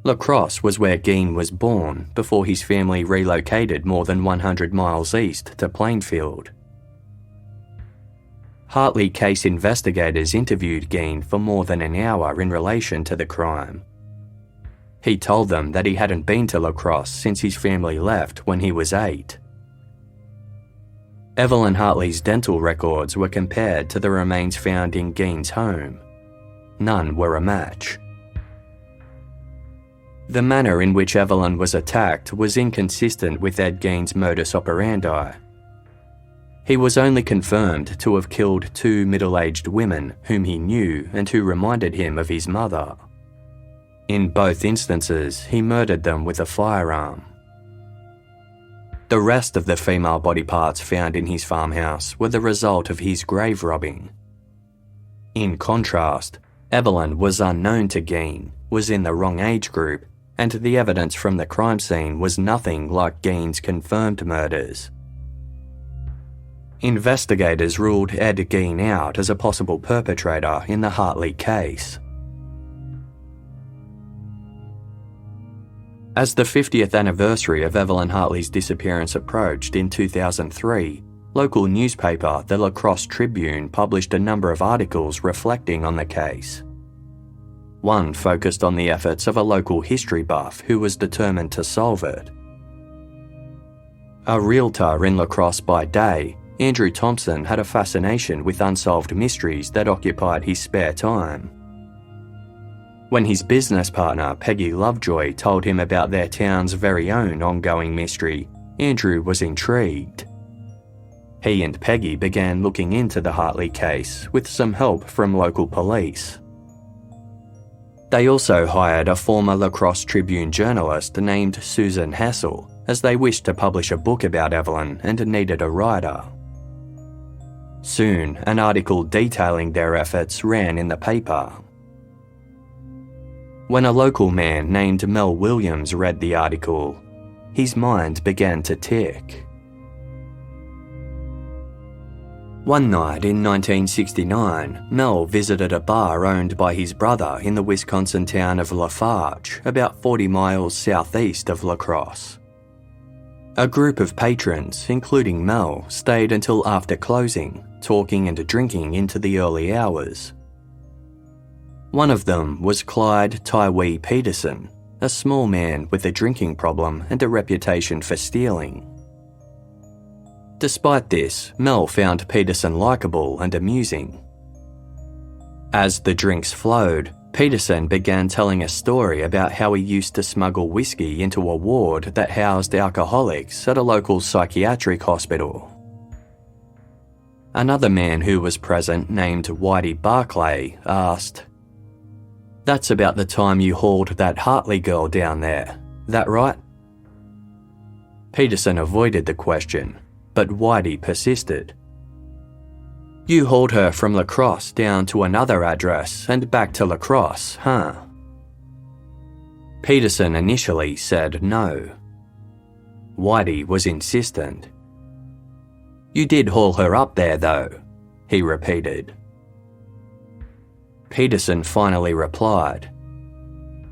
La Crosse was where Gein was born before his family relocated more than 100 miles east to Plainfield. Hartley case investigators interviewed Gein for more than an hour in relation to the crime. He told them that he hadn't been to La Crosse since his family left when he was 8. Evelyn Hartley's dental records were compared to the remains found in Gein's home. None were a match. The manner in which Evelyn was attacked was inconsistent with Ed Gein's modus operandi. He was only confirmed to have killed 2 middle-aged women whom he knew and who reminded him of his mother. In both instances, he murdered them with a firearm. The rest of the female body parts found in his farmhouse were the result of his grave robbing. In contrast, Evelyn was unknown to Gein, was in the wrong age group, and the evidence from the crime scene was nothing like Gein's confirmed murders. Investigators ruled Ed Gein out as a possible perpetrator in the Hartley case. As the 50th anniversary of Evelyn Hartley's disappearance approached in 2003, local newspaper the La Crosse Tribune published a number of articles reflecting on the case. One focused on the efforts of a local history buff who was determined to solve it. A realtor in La Crosse by day, Andrew Thompson had a fascination with unsolved mysteries that occupied his spare time. When his business partner Peggy Lovejoy told him about their town's very own ongoing mystery, Andrew was intrigued. He and Peggy began looking into the Hartley case with some help from local police. They also hired a former Lacrosse Tribune journalist named Susan Hassel, as they wished to publish a book about Evelyn and needed a writer. Soon, an article detailing their efforts ran in the paper. When a local man named Mel Williams read the article, his mind began to tick. One night in 1969, Mel visited a bar owned by his brother in the Wisconsin town of Lafarge, about 40 miles southeast of La Crosse. A group of patrons, including Mel, stayed until after closing, talking and drinking into the early hours. One of them was Clyde Tywee Peterson, a small man with a drinking problem and a reputation for stealing. Despite this, Mel found Peterson likeable and amusing. As the drinks flowed, Peterson began telling a story about how he used to smuggle whiskey into a ward that housed alcoholics at a local psychiatric hospital. Another man who was present, named Whitey Barclay, asked, "That's about the time you hauled that Hartley girl down there, that right?" Peterson avoided the question, but Whitey persisted. "You hauled her from La Crosse down to another address and back to La Crosse, huh?" Peterson initially said no. Whitey was insistent. "You did haul her up there though," he repeated. Peterson finally replied,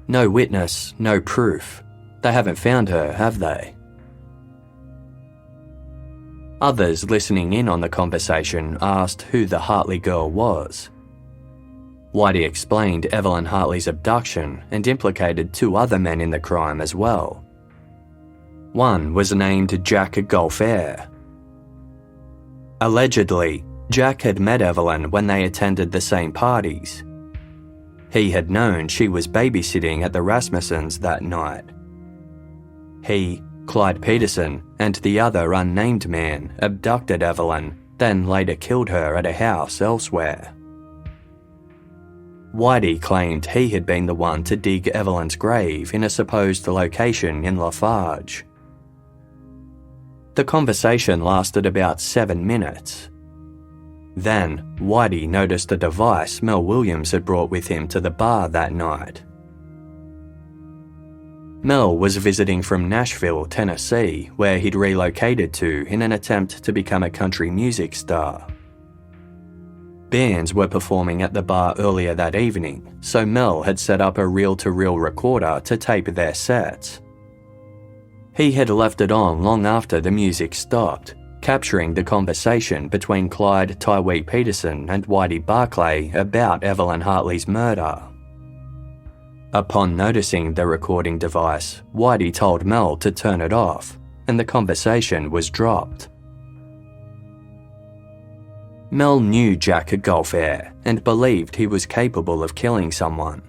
"No witness, no proof. They haven't found her, have they?" Others listening in on the conversation asked who the Hartley girl was. Whitey explained Evelyn Hartley's abduction and implicated two other men in the crime as well. One was named Jack Golfair. Allegedly, Jack had met Evelyn when they attended the same parties. He had known she was babysitting at the Rasmussens that night. He, Clyde Peterson, and the other unnamed man abducted Evelyn, then later killed her at a house elsewhere. Whitey claimed he had been the one to dig Evelyn's grave in a supposed location in Lafarge. The conversation lasted about 7 minutes. Then, Whitey noticed a device Mel Williams had brought with him to the bar that night. Mel was visiting from Nashville, Tennessee, where he'd relocated to in an attempt to become a country music star. Bands were performing at the bar earlier that evening, so Mel had set up a reel-to-reel recorder to tape their sets. He had left it on long after the music stopped, capturing the conversation between Clyde Tywee Peterson and Whitey Barclay about Evelyn Hartley's murder. Upon noticing the recording device, Whitey told Mel to turn it off, and the conversation was dropped. Mel knew Jack Golfair and believed he was capable of killing someone.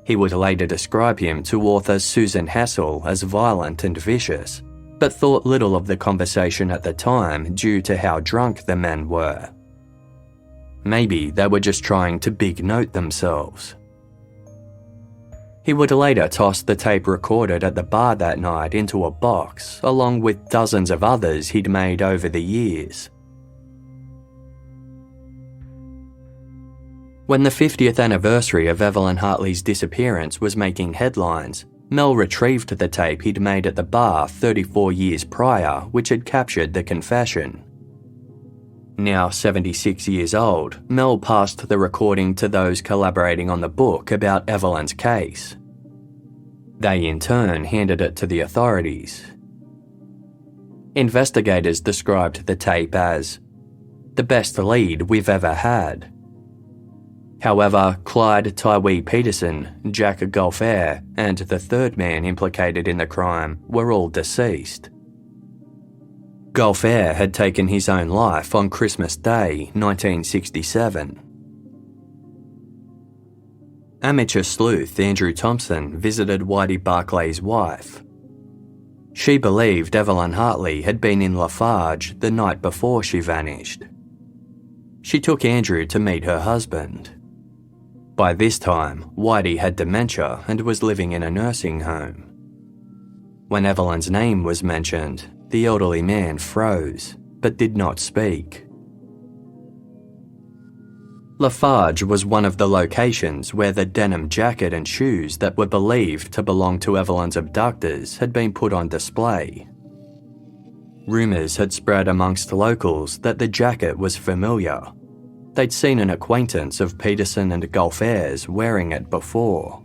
He would later describe him to author Susan Hassel as violent and vicious, but thought little of the conversation at the time due to how drunk the men were. Maybe they were just trying to big note themselves. He would later toss the tape recorded at the bar that night into a box, along with dozens of others he'd made over the years. When the 50th anniversary of Evelyn Hartley's disappearance was making headlines, Mel retrieved the tape he'd made at the bar 34 years prior, which had captured the confession. Now 76 years old, Mel passed the recording to those collaborating on the book about Evelyn's case. They in turn handed it to the authorities. Investigators described the tape as the best lead we've ever had. However, Clyde Tywee Peterson, Jack Golfair, and the third man implicated in the crime were all deceased. Golfair had taken his own life on Christmas Day, 1967. Amateur sleuth Andrew Thompson visited Whitey Barclay's wife. She believed Evelyn Hartley had been in Lafarge the night before she vanished. She took Andrew to meet her husband. By this time, Whitey had dementia and was living in a nursing home. When Evelyn's name was mentioned, the elderly man froze, but did not speak. Lafarge was one of the locations where the denim jacket and shoes that were believed to belong to Evelyn's abductors had been put on display. Rumours had spread amongst locals that the jacket was familiar. They'd seen an acquaintance of Peterson and Gulfair's wearing it before.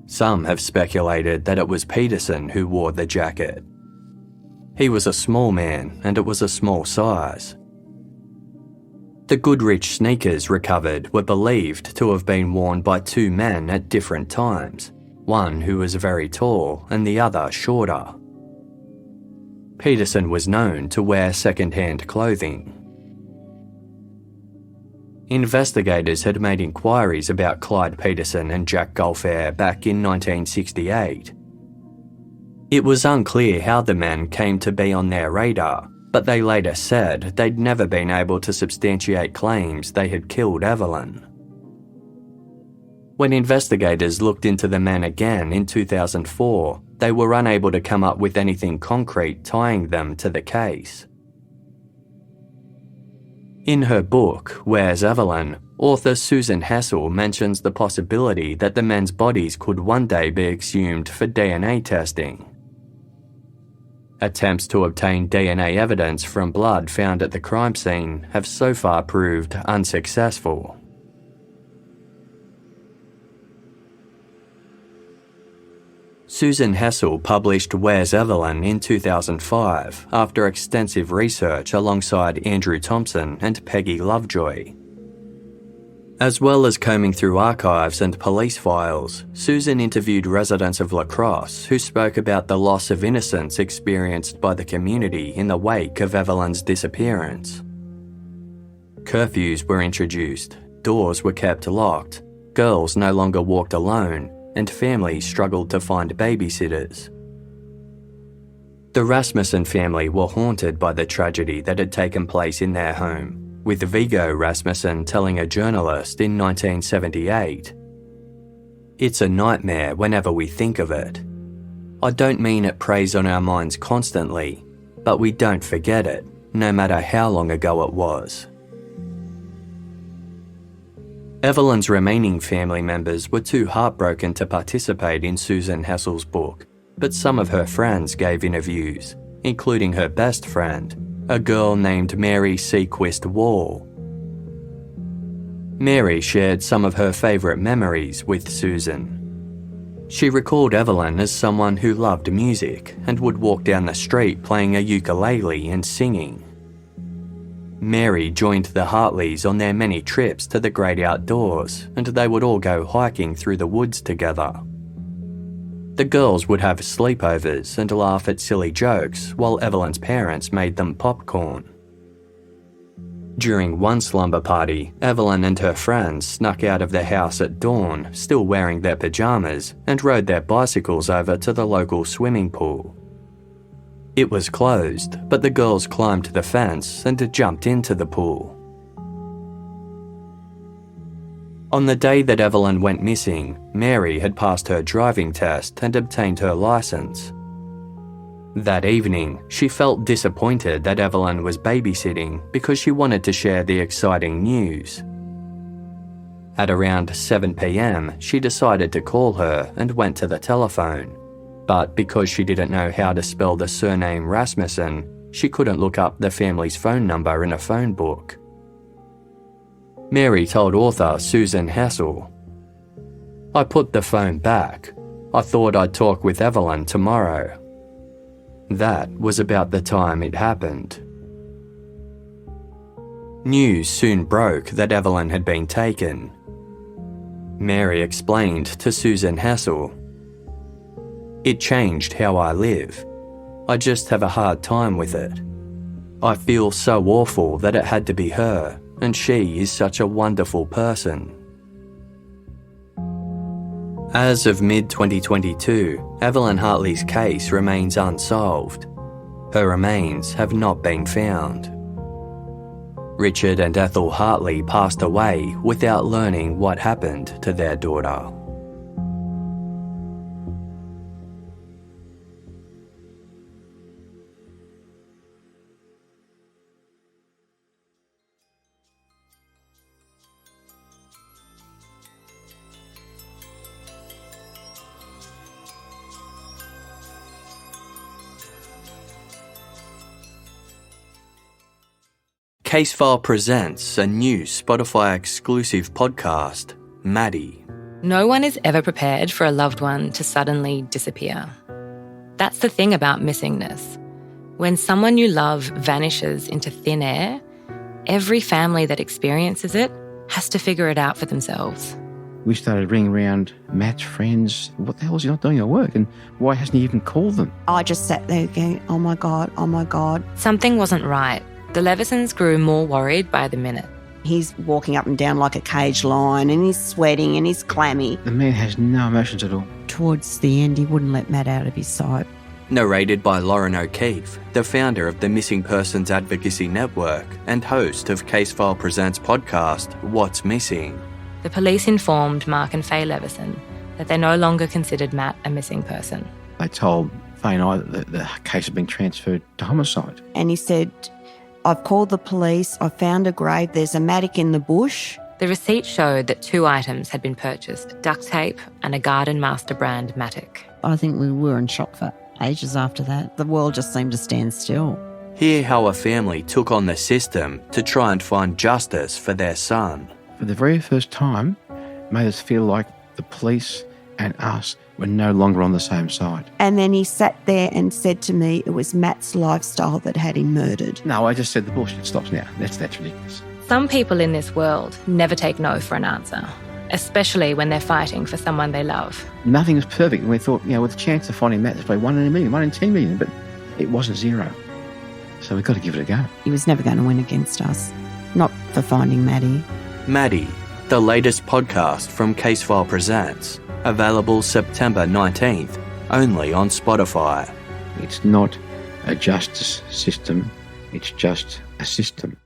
Some have speculated that it was Peterson who wore the jacket. He was a small man and it was a small size. The Goodrich sneakers recovered were believed to have been worn by two men at different times, one who was very tall and the other shorter. Peterson was known to wear second-hand clothing. Investigators had made inquiries about Clyde Peterson and Jack Gulfair back in 1968. It was unclear how the men came to be on their radar, but they later said they'd never been able to substantiate claims they had killed Evelyn. When investigators looked into the men again in 2004, they were unable to come up with anything concrete tying them to the case. In her book, Where's Evelyn?, author Susan Hassel mentions the possibility that the men's bodies could one day be exhumed for DNA testing. Attempts to obtain DNA evidence from blood found at the crime scene have so far proved unsuccessful. Susan Hassel published Where's Evelyn in 2005 after extensive research alongside Andrew Thompson and Peggy Lovejoy. As well as combing through archives and police files, Susan interviewed residents of La Crosse who spoke about the loss of innocence experienced by the community in the wake of Evelyn's disappearance. Curfews were introduced, doors were kept locked, girls no longer walked alone, and families struggled to find babysitters. The Rasmussen family were haunted by the tragedy that had taken place in their home, with Viggo Rasmussen telling a journalist in 1978, "It's a nightmare whenever we think of it. I don't mean it preys on our minds constantly, but we don't forget it, no matter how long ago it was." Evelyn's remaining family members were too heartbroken to participate in Susan Hassel's book, but some of her friends gave interviews, including her best friend, a girl named Mary Sequist Wall. Mary shared some of her favourite memories with Susan. She recalled Evelyn as someone who loved music and would walk down the street playing a ukulele and singing. Mary joined the Hartleys on their many trips to the great outdoors, and they would all go hiking through the woods together. The girls would have sleepovers and laugh at silly jokes while Evelyn's parents made them popcorn. During one slumber party, Evelyn and her friends snuck out of their house at dawn, still wearing their pajamas, and rode their bicycles over to the local swimming pool. It was closed, but the girls climbed the fence and jumped into the pool. On the day that Evelyn went missing, Mary had passed her driving test and obtained her license. That evening, she felt disappointed that Evelyn was babysitting because she wanted to share the exciting news. At around 7 p.m, she decided to call her and went to the telephone. But because she didn't know how to spell the surname Rasmussen, she couldn't look up the family's phone number in a phone book. Mary told author Susan Hassel, "I put the phone back. I thought I'd talk with Evelyn tomorrow." That was about the time it happened. News soon broke that Evelyn had been taken. Mary explained to Susan Hassel, "It changed how I live. I just have a hard time with it. I feel so awful that it had to be her, and she is such a wonderful person." As of mid-2022, Evelyn Hartley's case remains unsolved. Her remains have not been found. Richard and Ethel Hartley passed away without learning what happened to their daughter. Casefile presents a new Spotify exclusive podcast, Maddie. No one is ever prepared for a loved one to suddenly disappear. That's the thing about missingness. When someone you love vanishes into thin air, every family that experiences it has to figure it out for themselves. We started ringing around Matt's friends. What the hell is he not doing at work? And why hasn't he even called them? I just sat there going, oh my God, oh my God. Something wasn't right. The Levisons grew more worried by the minute. He's walking up and down like a caged lion and he's sweating and he's clammy. The man has no emotions at all. Towards the end, he wouldn't let Matt out of his sight. Narrated by Lauren O'Keefe, the founder of the Missing Persons Advocacy Network and host of Casefile Presents podcast, What's Missing? The police informed Mark and Faye Levison that they no longer considered Matt a missing person. They told Faye and I that the case had been transferred to homicide. And he said, I've called the police, I found a grave, there's a mattock in the bush. The receipt showed that 2 items had been purchased, duct tape and a Garden Master brand mattock. I think we were in shock for ages after that. The world just seemed to stand still. Hear how a family took on the system to try and find justice for their son. For the very first time, made us feel like the police and us were no longer on the same side. And then he sat there and said to me it was Matt's lifestyle that had him murdered. No, I just said the bullshit stops now. That's ridiculous. Some people in this world never take no for an answer, especially when they're fighting for someone they love. Nothing was perfect. And we thought, with the chance of finding Matt, there's probably 1 in a million, 1 in 10 million, but it wasn't 0. So we've got to give it a go. He was never going to win against us. Not for finding Maddie. Maddie, the latest podcast from Casefile Presents. Available September 19th, only on Spotify. It's not a justice system, it's just a system.